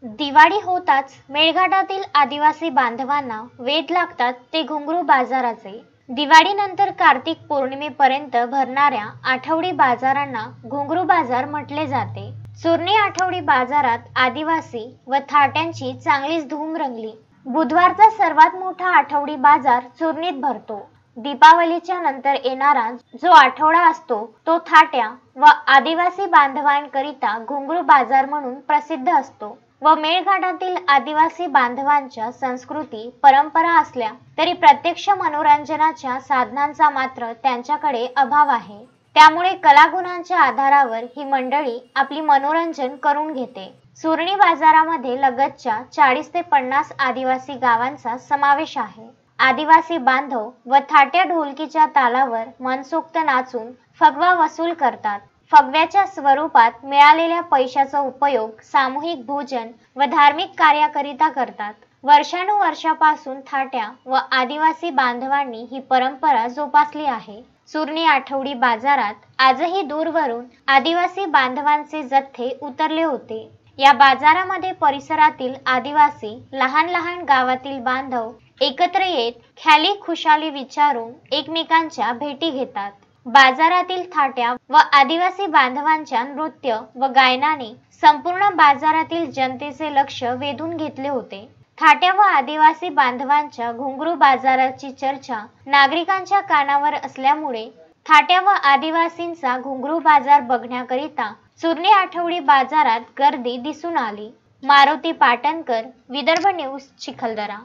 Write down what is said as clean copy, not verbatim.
दिवाळी होताच मेळघाटातील आदिवासी बांधवांना वेध लागतात ते घुंगरू बाजाराचे। दिवाळीनंतर कार्तिक पौर्णिमेपर्यंत भरणाऱ्या आठवडी बाजारांना घुंगरू बाजार म्हटले जाते। चुरणी आठवडी बाजारात आदिवासी व थाट्यांची चांगलीच धूम रंगली। बुधवारचा सर्वात मोठा आठवडी बाजार चुरणीत भरतो। दीपावलीच्या नंतर येणारा जो आठवडा असतो तो थाट्या व आदिवासी बांधवांकरिता घुंगरू बाजार म्हणून प्रसिद्ध असतो व मेळघाटातील आदिवासी बांधवांच्या संस्कृती परंपरा असल्या तरी प्रत्यक्ष मनोरंजनाच्या साधनांचा मात्र त्यांच्याकडे अभाव आहे। त्यामुळे कलागुणांच्या आधारावर ही मंडळी आपली मनोरंजन करून घेते। चुरणी बाजारामध्ये लगतच्या 40 ते 50 आदिवासी गावांचा समावेश आहे। आदिवासी बांधव व थाट्या ढोलकीच्या तालावर मनसोक्त नाचून फगवा वसूल करतात। फगव्याच्या स्वरूपात मिळालेल्या पैशाचा उपयोग सामूहिक भोजन व धार्मिक कार्याकरिता करतात। वर्षानुवर्षापासून थाट्या व आदिवासी बांधवांनी ही परंपरा जोपासली आहे। चुरणी आठवडी बाजारात आजही दूरवरून आदिवासी बांधवांचे जथ्थे उतरले होते। या बाजारामध्ये परिसरातील आदिवासी लहान लहान गावातील बांधव एकत्र येत ख्याली खुशाली विचारून एकमेकांच्या भेटी घेतात। बाजारातील थाट्या व आदिवासी बांधवांच्या नृत्य व गायनाने संपूर्ण बाजारातील जनतेचे लक्ष वेधून घेतले होते। थाट्या व आदिवासी बांधवांच्या घुंगरू बाजाराची चर्चा नागरिकांच्या कानावर असल्यामुळे थाट्या व आदिवासींचा घुंगरू बाजार बघण्याकरिता चुरणी आठवडी बाजारात गर्दी दिसून आली। मारुती पाटणकर, विदर्भ न्यूज, चिखलदरा।